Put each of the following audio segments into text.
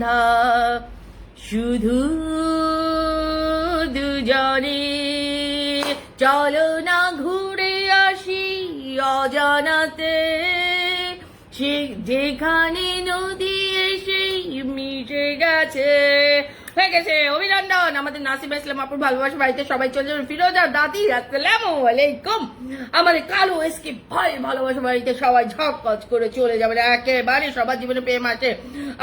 সন্ধ্যা শুধু দুজনে, চলো না ঘুরে আসি অজানাতে, সে যেখানে নদী এসে মিশে গেছে। হয়ে গেছে, অভিনন্দন। আমাদের নাসিমা ইসলাম আপুর ভালোবাসা বাড়িতে সবাই চলে যাবেন। ফিরোজা দাদি আসসালামু আলাইকুম। আমাদের কালো এসকে ভাই ভালোবাসা বাড়িতে সবাই ঝকপচ করে চলে যাবেন। একেবারে সবার জীবনে প্রেম আছে।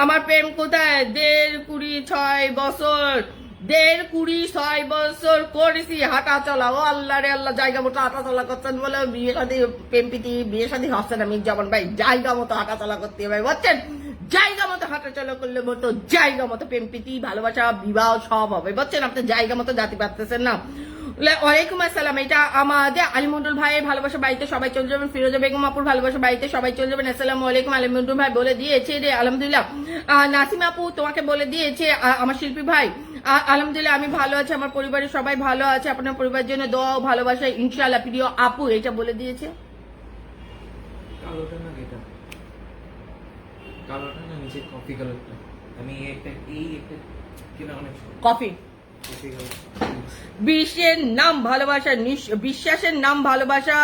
আমার প্রেম কোথায়? 6.5 বছর করেছি হাঁটা চলা। ও আল্লাহ রে আল্লাহ, জায়গা মতো হাঁটা চলা করছেন বলে বিয়ে সাথে প্রেম প্রীতি বিয়ে সাথে হচ্ছে না। মির্জামান ভাই জায়গা মতো হাঁটা চলা করতে হবে, বুঝছেন? জায়গা মতো হাঁটা চলা করলে মতো জায়গা মতো প্রেম প্রীতি ভালোবাসা বিবাহ সব হবে, বুঝছেন? আপনি জায়গা মতো জাতি পারতেছেন না। ওয়ালাইকুম আসসালাম। এটা আমাদের আলিমন্ডল ভাইয়ের ভালোবাসা বাড়িতে সবাই চলে যাবেন। ফিরোজা বেগম আপুর ভালোবাসা বাড়িতে সবাই চলে যাবেন। আসসালামু আলাইকুম। আলিমন্ডল ভাই বলে দিয়েছে রে আলহামদুলিল্লাহ। নাসিমা আপু তোমাকে বলে দিয়েছে আমার শিল্পী ভাই আলহামদুলিল্লাহ আমি ভালো আছি, আমার পরিবারের সবাই ভালো আছে, আপনার পরিবারের জন্য দোয়া ও ভালোবাসা ইনশাআল্লাহ। প্রিয় আপু এটা বলে দিয়েছে। কালোটা না, এটা কালোটা না, নিচে কফি কালারটা। আমি একটা কিনা অনেক কফি। Coffee colour. বিশ্বের নাম ভালোবাসা, বিশ্বাসের নাম ভালোবাসা,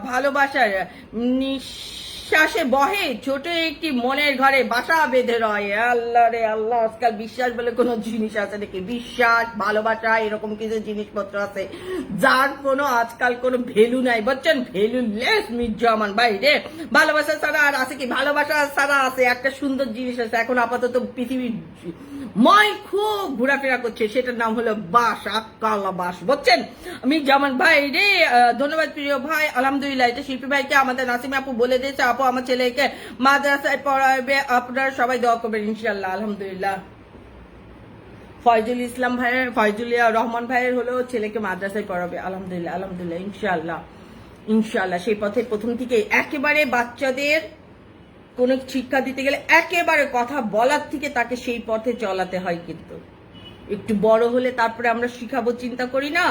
ভালোবাসার নিঃশ্বাসে বহে ছোট একটি মনের ঘরে বাসা বেঁধে রয়। আল্লাহ রে আল্লাহ, আজকাল বিশ্বাস বলে কোনো জিনিস আছে নাকি? বিশ্বাস ভালোবাসা এরকম কিছু জিনিসপত্র আছে যার কোনো আজকাল কোনো ভ্যালু নাই, বুঝছেন? ভ্যালুলেস মির্জামান ভাই রে। ভালোবাসা ছাড়া আর আছে কি? ভালোবাসা ছাড়া আছে একটা সুন্দর জিনিস আছে এখন আপাতত পৃথিবীর মই খুব ঘোরাফেরা করছে, সেটার নাম হলো বাস, আকালা বাস, বুঝছেন? আমি জামান ভাই রে ধন্যবাদ প্রিয় ভাই। আলহামদুলিল্লাহ এটা শিল্পী ভাইকে আমাদের নাসিমা আপু বলে দিয়েছে, আপু আমার ছেলেকে মাদ্রাসায় পড়াবে, আপনারা সবাই দোয়া করবেন ইনশাআল্লাহ। আলহামদুলিল্লাহ। ফয়জুল ইসলাম ভাইয়ের, ফয়জুল রহমান ভাইয়ের হলো ছেলেকে মাদ্রাসায় পড়াবে। আলহামদুলিল্লাহ আলহামদুলিল্লাহ ইনশাআল্লাহ ইনশাআল্লাহ। সেই পথে প্রথম থেকে একেবারে বাচ্চাদের কোন শিক্ষা দিতে গেলে একেবারে কথা বলার থেকে তাকে সেই পথে চলাতে হয়, কিন্তু একটু বড় হলে তারপরে আমরা শিখাবো চিন্তা করি না,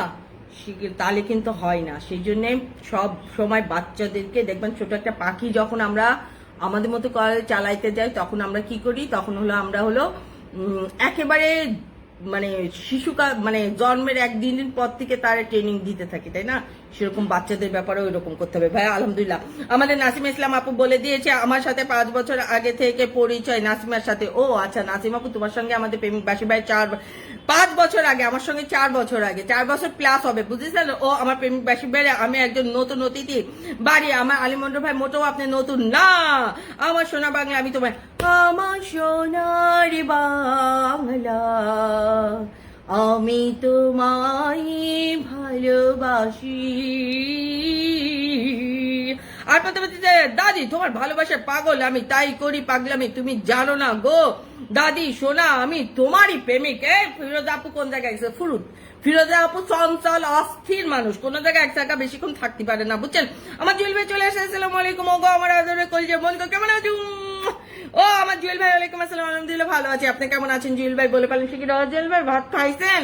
তাহলে কিন্তু হয় না। সেই জন্য সব সময় বাচ্চাদেরকে দেখবেন, ছোট একটা পাখি যখন আমরা আমাদের মতো করে চালাইতে যাই তখন আমরা কি করি? তখন হলো আমরা হলো একেবারে মানে শিশুকাল মানে জন্মের একদিন পর থেকে তার ট্রেনিং দিতে থাকি, তাই না? সেরকম বাচ্চাদের ব্যাপারে ওই রকম করতে হবে ভাই। আলহামদুলিল্লাহ আমাদের নাসিমা ইসলাম আপু বলে দিয়েছে আমার সাথে 5 বছর আগে থেকে পরিচয় নাসিমার সাথে। ও আচ্ছা, নাসিমা আপু তোমার সঙ্গে আমাদের প্রেমিক বাসী ভাই 5 বছর আগে, আমার সঙ্গে 4 বছর আগে, 4 বছর প্লাস হবে, বুঝেছেন? ও আমার প্রেমিক বাসী ভাই, আমি একজন নতুন অতিথি বাড়ি। আমার আলিমন্ডল ভাই মোটেও আপনি নতুন না। আমার সোনা বাংলা, আমি তোমার আমার সোনার বাংলা, আমি তোমায় ভালোবাসি। আর দাদি তোমার ভালোবাসার পাগল আমি, তাই করি পাগলামি, তুমি জানো না গো দাদি সোনা, আমি তোমারই প্রেমিক। ফিরোজা আপু কোন জায়গায় গেছে? ফিরোজা আপু চঞ্চল অস্থির মানুষ, কোন জায়গায় এক জায়গা বেশিক্ষণ থাকতে পারে না, বুঝছেন? আমার জুয়েল ভাই চলে এসেছে। আসসালামু আলাইকুম। ওগো আমার আদরে কলিজা মন, কেমন আছো? ও আমার জুয়েল ভাই ওয়ালাইকুম আসসালাম। আলহামদুলিল্লাহ ভালো আছি, আপনি কেমন আছেন জুয়েল ভাই? বলে পারেন শিখির। জুয়েল ভাই ভাত খাইছেন?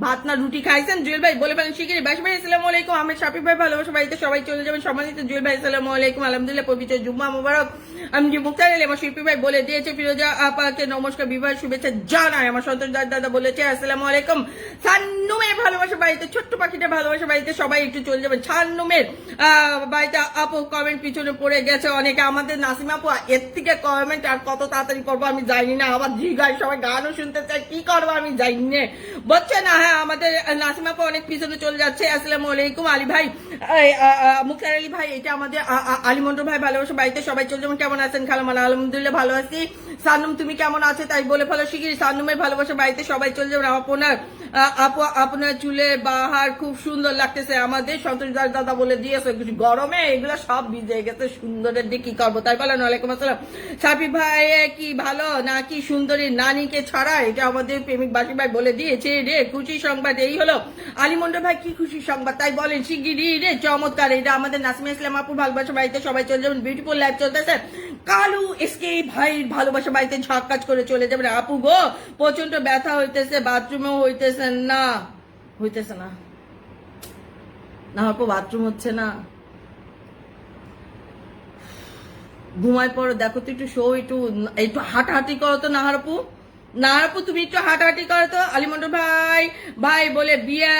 ভাত না রুটি খাইছেন জুয়েল ভাই? বলে পারেন শিখির। বাসি ভাই আসসালামু আলাইকুম। আমি শাফিক ভাই ভালোবাসা বাড়িতে সবাই চলে যাবেন। সম্মানিত জুয়েল ভাই আসসালামু আলাইকুম। আলহামদুলিল্লাহ পবিত্র জুম্মা মুবারক। আমি যে মুক্তার আলী আমার শিল্পী ভাই বলে দিয়েছে। ফিরোজা আপাকে নমস্কার, বিবাহ শুভেচ্ছা জানাই। আমার সন্তোষ দাদা বলেছে আসসালামু আলাইকুম। ছান্নুমের ভালোবাসা বাড়িতে, ছোট্ট পাখিটা ভালোবাসা বাড়িতে সবাই একটু চলে যাবেন। ছান্নুমের বাড়িতে আপু কমেন্ট পিছনে পড়ে গেছে অনেকে। আমাদের নাসিমা আপু এর থেকে কমেন্ট আর কত তাড়াতাড়ি করবো আমি জানি না। আবার জিগায় সবাই গানও শুনতে চাই, কি করবো আমি জানি না, বুঝছে না? হ্যাঁ আমাদের নাসিমা আপু অনেক পিছনে চলে যাচ্ছে। আসসালামু আলাইকুম। আলী ভাই, মুক্তার আলী ভাই এটা আমাদের আলিমন্ডল ভাই ভালোবাসা বাড়িতে সবাই চলে যাবেন। কেমন আছেন খালামালা? আলহামদুলিল্লাহ ভালো আছি। সান্নুম তুমি কেমন আছে তাই বলে ফেলো শিগগিরি। সান্নুমের ভালোবাসা বাড়িতে সবাই চলে যাবেন। আপনার আপু আপনার চুলে বাহার খুব সুন্দর লাগতেছে। আমাদের সন্তোষ দাদা বলে দিয়েছে গরমে এগুলো সব ভিজে গেছে, সুন্দরের দিয়ে কি করবো তাই বলেন। ওয়ালাইকুম আসসালাম। সাফি ভাই কি ভালো নাকি সুন্দরী নানিকে ছাড়া? এটা আমাদের প্রেমিক বাসী ভাই বলে দিয়েছে রে। খুশি সংবাদ এই হলো। আলিমন্ডল ভাই কি খুশি সংবাদ তাই বলেন শিগগিরি রে। চমৎকার। এটা আমাদের নাসিমা ইসলাম আপু ভালোবাসা বাড়িতে সবাই চলে যাবেন। বিউটিফুল লাইফ চলতেছে। কালু এসকে ভাই ভালোবাসা বাড়িতে ঝাঁকাজ করে চলে যাবেন। আপু গো প্রচন্ড ব্যথা হইতেছে, বাথরুমেও হইতেছে না, হইতেছে না না আপু, বাথরুম হচ্ছে না। ঘুমায় পড়ো, দেখো তো একটু শো, একটু একটু হাঁটাহাঁটি করো তো নাহারপু। নাহারপু তুমি একটু হাঁটাহাঁটি করো তো। আলিমন্ডল ভাই ভাই বলে বিয়ে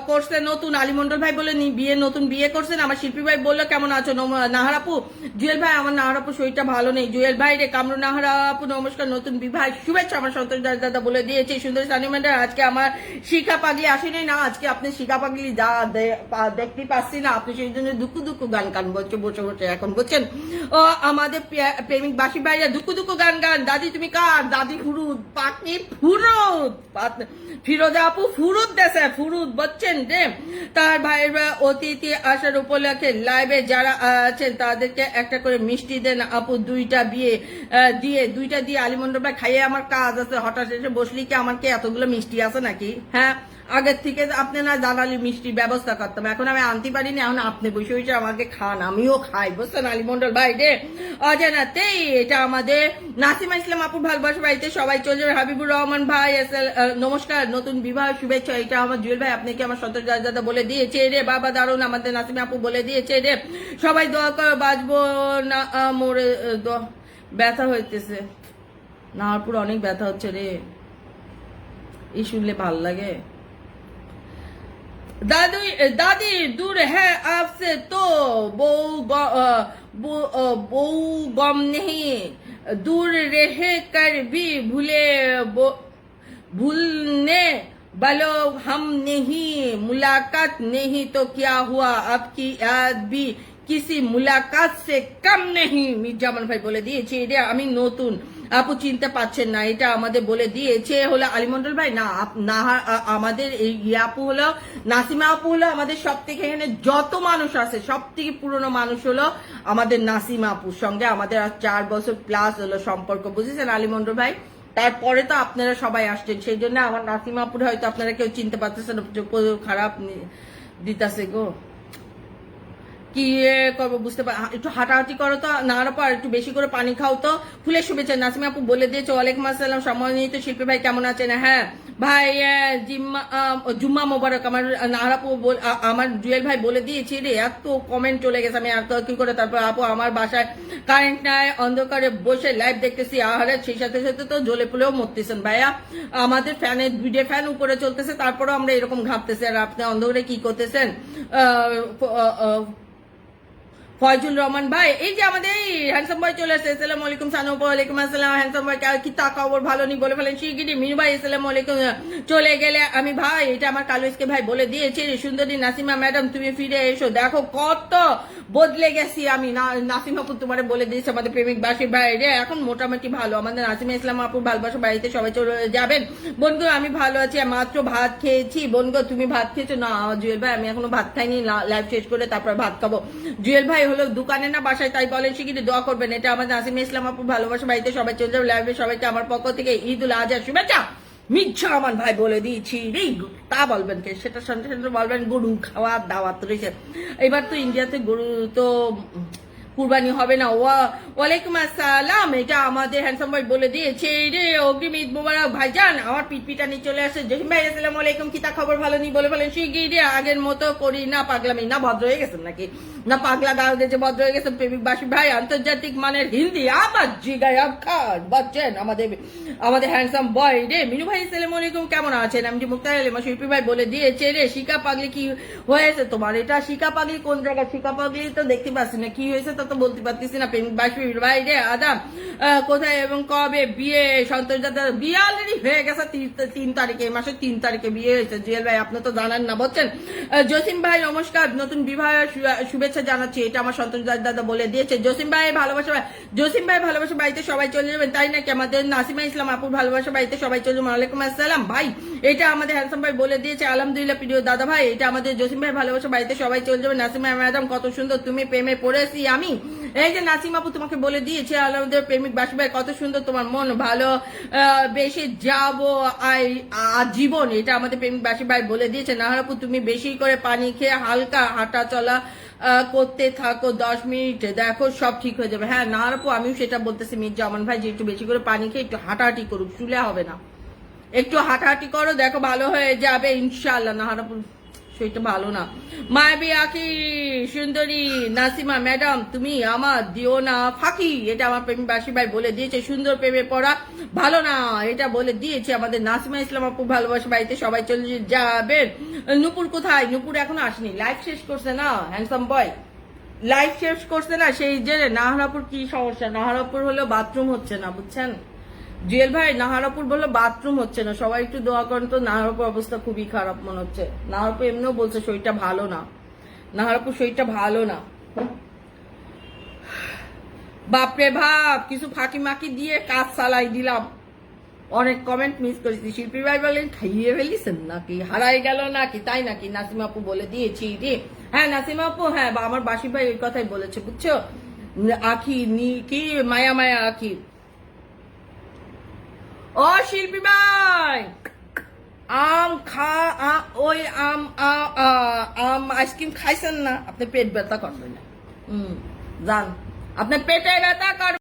করছে নতুন, আলিমন্ডল ভাই বলে বিয়ে নতুন বিয়ে করছেন। আমার শিল্পী ভাই বললো কেমন আছো নাহারাপু। জুয়েল ভাই আমার নাহারাপু শরীরটা ভালো নেই। জুয়েল ভাই রে কামরু নাহারাপু নমস্কার, নতুন বিবাহ শুভেচ্ছা। আমার সন্তোষ দাদা বলে দিয়েছে সুন্দর সানিমেন্টার। আজকে আমার শিখা পাগলি আসেনি না, আজকে আপনি শিখা পাগলি দেখতে পাচ্ছি না, আপনি সেই জন্য দুঃখ দুঃখ গান গান বলছে বসে বসে এখন বুঝছেন। ও আমাদের প্রেমিক বাসী ভাইরা দুঃখ দুঃখ গান গান। দাদি তুমি কার? দাদি ফুরুদ পাটনি ফুরুদ, ফিরোজা আপু ফুরুদ দেশে ফুরুদ বুঝছেন রে। তার ভাইয়ের অতিথি আসার উপলক্ষে লাইভে যারা আছেন তাদেরকে একটা করে মিষ্টি দেন আপু। দুইটা দিয়ে আলিমন্ডল ভাই খাইয়ে আমার কাজ আছে, হঠাৎ এসে বসলি কি আমার কি এতগুলো মিষ্টি আছে নাকি? হ্যাঁ, আগের থেকে আপনি না জানালি মিষ্টি ব্যবস্থা করতাম, এখন আমি আনতে পারিনি, এখন আপনি বসে বসে আমাকে খান, আমিও খাই বুঝছেন আলিমন্ডল ভাই রে। অজানাতেই এটা আমাদের নাসিমা ইসলাম আপুর ভালোবাসা বাড়িতে সবাই চলে যাবে। হাবিবুর রহমান ভাই নমস্কার, নতুন বিবাহ শুভেচ্ছা। এটা আমার জুয়েল ভাই আপনাকে আমার সন্তোষ দাদা বলে দিয়েছে রে। বাবা দারুন, আমাদের নাসিমা আপু বলে দিয়েছে রে। সবাই দোয়া করে বাঁচবো না মোরে ব্যথা হইতেছে নাহারপুর, অনেক ব্যথা হচ্ছে রে, এই শুনলে ভাল লাগে। दादी दूर है आपसे तो वो गम नहीं, दूर रह कर भी भूलने वालो हम नहीं, मुलाकात नहीं तो क्या हुआ, आपकी याद भी किसी मुलाकात से कम नहीं। মির্জামান ভাই বলে দিয়েছে এটা, আমি নতুন আপু চিনতে পারছেন না, এটা আমাদের বলে দিয়েছে হলো আলিমন্ডল ভাই। না আমাদের এই আপু হলো নাসিমা আপু হলো আমাদের সব থেকে এখানে যত মানুষ আছে সব থেকে পুরনো মানুষ হলো আমাদের নাসিমা আপুর সঙ্গে আমাদের 4 বছর প্লাস হলো সম্পর্ক বুঝেছেন আলিমন্ডল ভাই। তারপরে তো আপনারা সবাই আসছেন, সেই জন্য আমার নাসিমা আপুর হয়তো আপনারা কেউ চিনতে পারতেছেন, খারাপ দিতাছে গো, কি করবো বুঝতে পার। একটু হাঁটাহাঁটি করো তো নাহারাপু, আর একটু বেশি করে পানি খাও তো। ফুলের শুভেচ্ছা নাসিমা আপু বলে দিয়েছে। ওয়ালাইকুম আসসালাম, সম্মানিত শিল্পী ভাই কেমন আছেন? হ্যাঁ ভাই জুম্মা মোবারক। আমার নাহারাপু আমার জুয়েল ভাই বলে দিয়েছি রে, এত কমেন্ট চলে গেছে, আমি এত কি করে। তারপর আপু আমার বাসায় কারেন্ট নাই, অন্ধকারে বসে লাইভ দেখতেছি, আহারে সেই সাথে সাথে তো জ্বলে পুলেও মরতেছেন ভাইয়া। আমাদের ফ্যানের দুইটা ফ্যান উপরে চলতেছে, তারপরেও আমরা এরকম ঘাপতেছি, আর আপনি অন্ধকারে কি করতেছেন? ফয়জুল রহমান ভাই এই যে আমাদের হ্যান্ডসাম বয় চলে আসছে, আসসালামু আলাইকুম। সানুপ ওয়ালাইকুম আসসালাম। হ্যান্ডসাম বয় কি তা খবর, ভালো নি বলে ফেলেন শিগগিরি। মিনু ভাই আসসালামু আলাইকুম। চলে গেলে আমি ভাই, এটা আমার কালুসকে ভাই বলে দিয়েছে। সুন্দরী নাসিমা ম্যাডাম তুমি ফিরে এসো, দেখো কত বদলে গেছি আমি। নাসিমা আপু তোমার বলে দিয়েছে আমাদের প্রেমিক বাসী ভাই রে, এখন মোটামুটি ভালো। আমাদের নাসিমা ইসলাম আপুর ভালোবাসা বাড়িতে সবাই চলে যাবেন। বোনগো আমি ভালো আছি, মাত্র ভাত খেয়েছি। বোনগো তুমি ভাত খেয়েছো? না জুয়েল ভাই আমি এখনো ভাত খাইনি, লাইভ শেষ করে তারপর ভাত খাবো। জুয়েল ভাই হলো দোকানে না বাসায়, তাই বলেন শিগগিরি দোয়া করবেন। এটা আমাদের নাসিমা ইসলাম আপুর ভালোবাসা বাড়িতে সবাই চলে যাবে লাইভে। সবাইকে আমার পক্ষ থেকে ঈদ উল আজহার শুভেচ্ছা। মির্জামান ভাই বলে দিয়েছি রে, তা বলবেন কে? সেটা সঙ্গে সঙ্গে বলবেন গরু খাওয়ার দাওয়াত রয়েছে। এবার তো ইন্ডিয়াতে গরু তো কুরবানি হবে না। ওয়ালাইকুম আসসালাম, এটা আমাদের হ্যান্ডসাম ভাই বলে দিয়েছে রে। অগ্রিম ঈদ মোবারক ভাইজান। আমার পিটপিটা নিয়ে চলে আসে জহিম ভাই আসসালামু আলাইকুম, কি তা খবর, ভালো নি বলে ফেলেন শিগগিরি। আগের মতো করি না পাগলামি, না ভদ্র হয়ে গেছেন নাকি? না পাগলা গাল দিয়েছে ভদ্র হয়ে গেছেন প্রেমিক বাসী ভাই। আন্তর্জাতিক মানের হিন্দি আবার জিগায় খান বাচ্চেন আমাদের হ্যান্ডসাম বয় রে। মিনু ভাই আসসালামু আলাইকুম, কেমন আছেন? আমি মুক্তার আলিমা শিল্পী ভাই বলে দিয়েছে রে। শিকা পাগলি কি হয়েছে তোমার? এটা শিকা পাগলি কোন জায়গায়? শিকা পাগলি তো দেখতে পাচ্ছি না, কি হয়েছে তা তো বলতে পারতেছি না। প্রেমিক বাসী ভাই রে আদাম কোথায় এবং কবে বিয়ে? সন্তোষ দাদা বিয়ে অলরেডি হয়ে গেছে 3 তারিখে, এই মাসের 3 তারিখে বিয়ে হয়েছে। জুয়েল ভাই আপনি তো জানেন না বলছেন। জসিম ভাই নমস্কার, নতুন বিবাহ শুভেচ্ছা জানাচ্ছি, এটা আমার সন্তোষ দাদা বলে দিয়েছে। জসিম ভাই ভালোবাসা বাড়িতে সবাই চলে যাবেন তাই নাকি? আমাদের নাসিমা ইসলাম আপুর ভালোবাসা বাড়িতে সবাই চলে যাবেন। ওয়ালাইকুম আসসালাম ভাই, এটা আমাদের হ্যান্ডসাম ভাই বলে দিয়েছে। আলহামদুলিল্লাহ প্রিয় দাদা ভাই, এটা আমাদের জসিম ভাই ভালোবাসা বাড়িতে সবাই চলে যাবেন। নাসিমা ম্যাডাম কত সুন্দর, তুমি প্রেমে পড়েছি আমি। এই যে নাসিমা আপু তোমাকে বলে দিয়েছে আমাদের প্রেমিক বাসী ভাই কত সুন্দর, তোমার মন ভালো বেশি যাবো আজীবন, এটা আমাদের প্রেমিক বাসী ভাই বলে দিয়েছে। নাহারাপু তুমি বেশি করে পানি খেয়ে হালকা হাঁটা চলা করতে থাকো 10 মিনিট, দেখো সব ঠিক হয়ে যাবে। হ্যাঁ নাহারাপু আমিও সেটা বলতেছি মির্জামান ভাই যে একটু বেশি করে পানি খেয়ে একটু হাঁটাহাঁটি করুক, শুলে হবে না, একটু হাঁটাহাঁটি করো, দেখো ভালো হয়ে যাবে ইনশাআল্লাহ। নাহারাপু শরীরটা ভালো না। মায়াবী আখি সুন্দরী নাসিমা ম্যাডাম তুমি আমার দিও না ফাঁকি, এটা আমার প্রেমী বাসী ভাই বলে দিয়েছে। সুন্দর প্রেমে পড়া ভালো না, এটা বলে দিয়েছে আমাদের নাসিমা ইসলাম আপু। ভালোবাসা বাড়িতে সবাই চলে যাবেন। নুপুর কোথায়? নুপুর এখনো আসেনি, লাইফ শেষ করছে না হ্যান্ডসাম বয়, লাইফ শেষ করছে না। সেই যে নাহারাপুর কি সমস্যা, নাহারাপুর হলো বাথরুম হচ্ছে না, বুঝছেন জুয়েল ভাই? নাহারাপুর বললো বাথরুম হচ্ছে না, সবাই একটু দোয়া করেন তো। নাহারাপুর অবস্থা খুবই খারাপ মনে হচ্ছে। নাহারাপুর এমনিও বলছে শরীরটা ভালো না, নাহারাপুর শরীরটা ভালো না। বাপরে ভাব, কিছু ফাঁকি মাকি দিয়ে কাজ চালাই দিলাম। অনেক কমেন্ট মিস করেছি। শিল্পী ভাই বলেন খাইয়ে ফেলিছেন নাকি, হারাই গেল নাকি, তাই নাকি? নাসিমা আপু বলে দিয়েছি রে। হ্যাঁ নাসিমা আপু, হ্যাঁ বা আমার বাসি ভাই ওই কথাই বলেছে, বুঝছো? আখি কি মায়া মায়া আখি। ও শিল্পী ভাই, আম ওই আম আইসক্রিম খাইছেন না? আপনি পেট ব্যথা করবেন না, যান, আপনার পেটে ব্যথা করবে।